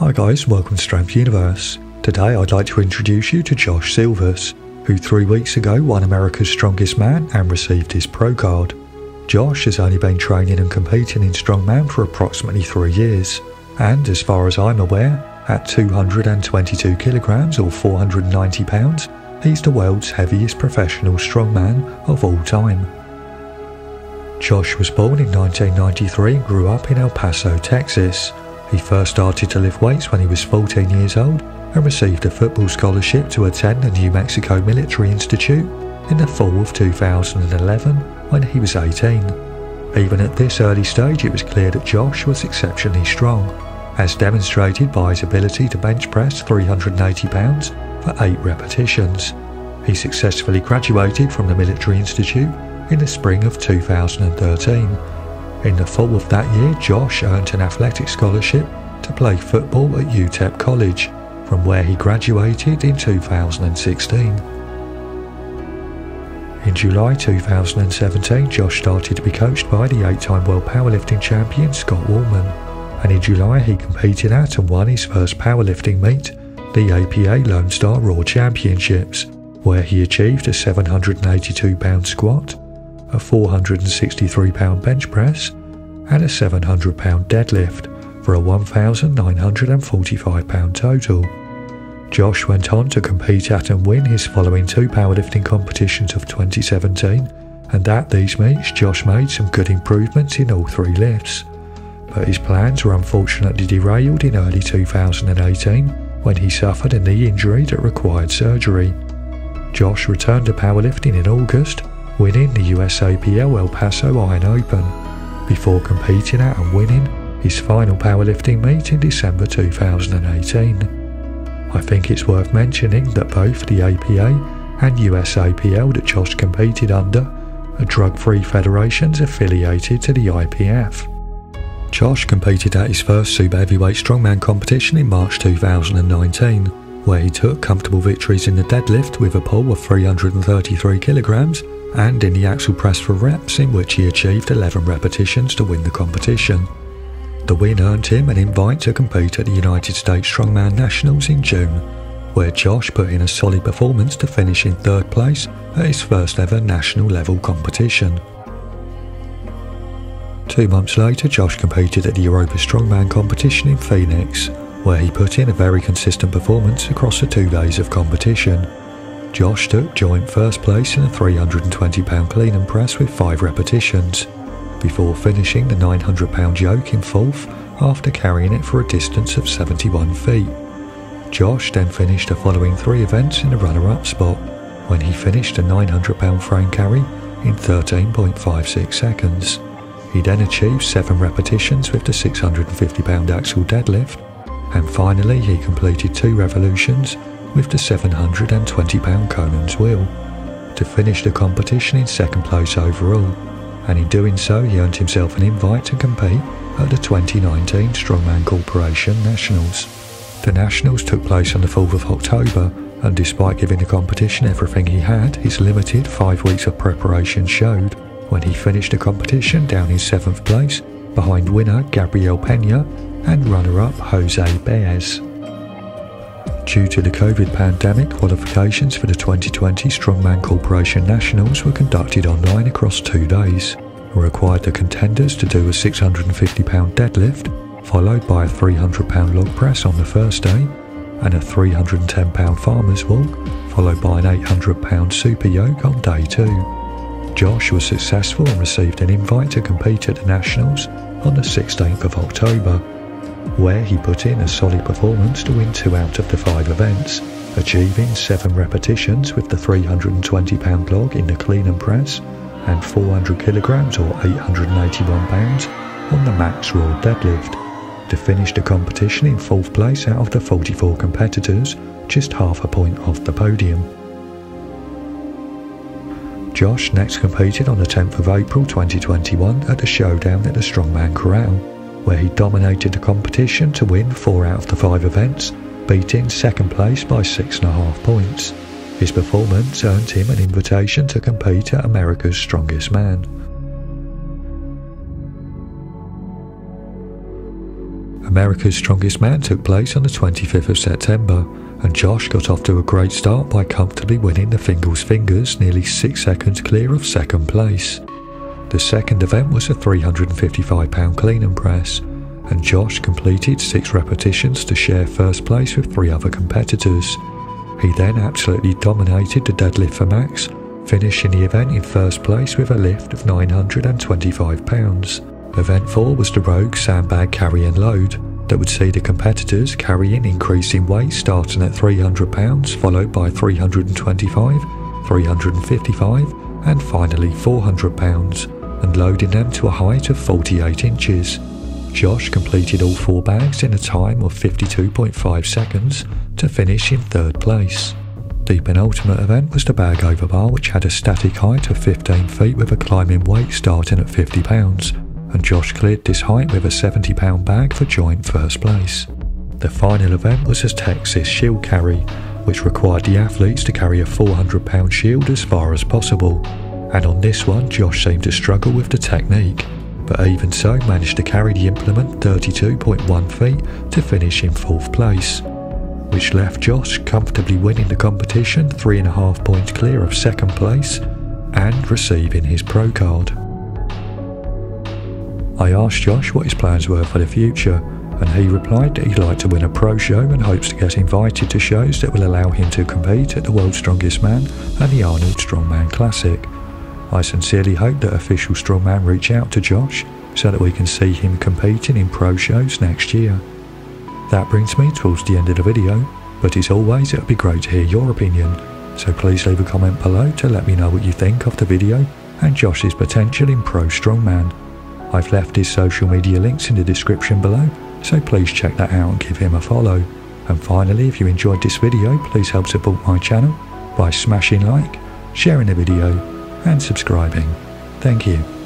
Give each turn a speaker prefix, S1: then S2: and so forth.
S1: Hi guys, welcome to Strength Universe. Today I'd like to introduce you to Josh Silvas, who 3 weeks ago won America's Strongest Man and received his pro card. Josh has only been training and competing in Strongman for approximately 3 years, and as far as I'm aware, at 222 kilograms or 490 pounds, he's the world's heaviest professional strongman of all time. Josh was born in 1993 and grew up in El Paso, Texas. He first started to lift weights when he was 14 years old and received a football scholarship to attend the New Mexico Military Institute in the fall of 2011 when he was 18. Even at this early stage, it was clear that Josh was exceptionally strong, as demonstrated by his ability to bench press 380 pounds for 8 repetitions. He successfully graduated from the Military Institute in the spring of 2013. In the fall of that year, Josh earned an athletic scholarship to play football at UTEP College, from where he graduated in 2016. In July 2017, Josh started to be coached by the 8-time World Powerlifting Champion Scott Woolman, and in July he competed at and won his first powerlifting meet, the APA Lone Star Raw Championships, where he achieved a 782-pound squat, a 463-pound bench press, and a 700-pound deadlift for a 1,945-pound total. Josh went on to compete at and win his following 2 powerlifting competitions of 2017, and at these meets Josh made some good improvements in all 3 lifts. But his plans were unfortunately derailed in early 2018 when he suffered a knee injury that required surgery. Josh returned to powerlifting in August, winning the USAPL El Paso Iron Open, before competing at and winning his final powerlifting meet in December 2018. I think it's worth mentioning that both the APA and USAPL that Josh competed under are drug-free federations affiliated to the IPF. Josh competed at his first super heavyweight strongman competition in March 2019, where he took comfortable victories in the deadlift with a pull of 333 kilograms and in the axle press for reps, in which he achieved 11 repetitions to win the competition. The win earned him an invite to compete at the United States Strongman Nationals in June, where Josh put in a solid performance to finish in 3rd place at his first ever national level competition. 2 months later, Josh competed at the Europa Strongman competition in Phoenix, where he put in a very consistent performance across the 2 days of competition. Josh took joint first place in a 320-pound clean and press with 5 repetitions, before finishing the 900-pound yoke in 4th after carrying it for a distance of 71 feet. Josh then finished the following 3 events in the runner-up spot, when he finished a 900-pound frame carry in 13.56 seconds. He then achieved 7 repetitions with the 650-pound axle deadlift, and finally he completed 2 revolutions with the 720-pound Conan's wheel, to finish the competition in 2nd place overall, and in doing so he earned himself an invite to compete at the 2019 Strongman Corporation Nationals. The Nationals took place on the 4th of October, and despite giving the competition everything he had, his limited 5 weeks of preparation showed, when he finished the competition down in 7th place behind winner Gabriel Pena and runner-up Jose Baez. Due to the COVID pandemic, qualifications for the 2020 Strongman Corporation Nationals were conducted online across 2 days, and required the contenders to do a 650-pound deadlift, followed by a 300-pound log press on the first day, and a 310-pound farmer's walk, followed by an 800-pound super yoke on day 2. Josh was successful and received an invite to compete at the Nationals on the 16th of October, where he put in a solid performance to win 2 out of the 5 events, achieving 7 repetitions with the 320-pound log in the clean and press and 400 kilograms or 881 pounds on the max raw deadlift, to finish the competition in 4th place out of the 44 competitors, just half a point off the podium. Josh next competed on the 10th of April 2021 at the Showdown at the Strongman Corral, where he dominated the competition to win 4 out of the 5 events, beating 2nd place by 6.5 points. His performance earned him an invitation to compete at America's Strongest Man. America's Strongest Man took place on the 25th of September, and Josh got off to a great start by comfortably winning the Fingles Fingers, nearly 6 seconds clear of second place. The second event was a 355-pound clean and press, and Josh completed 6 repetitions to share first place with 3 other competitors. He then absolutely dominated the deadlift for max, finishing the event in first place with a lift of 925 pounds. Event 4 was the Rogue Sandbag Carry and Load, that would see the competitors carrying increasing weight starting at 300 pounds, followed by 325, 355 and finally 400 pounds, and loading them to a height of 48 inches. Josh completed all 4 bags in a time of 52.5 seconds to finish in third place. The penultimate event was the bag over bar, which had a static height of 15 feet with a climbing weight starting at 50 pounds, and Josh cleared this height with a 70-pound bag for joint first place. The final event was a Texas shield carry, which required the athletes to carry a 400-pound shield as far as possible, and on this one Josh seemed to struggle with the technique, but even so managed to carry the implement 32.1 feet to finish in 4th place, which left Josh comfortably winning the competition 3.5 points clear of second place and receiving his pro card. I asked Josh what his plans were for the future, and he replied that he'd like to win a pro show and hopes to get invited to shows that will allow him to compete at the World's Strongest Man and the Arnold Strongman Classic. I sincerely hope that official Strongman reach out to Josh so that we can see him competing in pro shows next year. That brings me towards the end of the video, but as always it would be great to hear your opinion, so please leave a comment below to let me know what you think of the video and Josh's potential in pro strongman. I've left his social media links in the description below, so please check that out and give him a follow. And finally, if you enjoyed this video, please help support my channel by smashing like, sharing the video and subscribing. Thank you.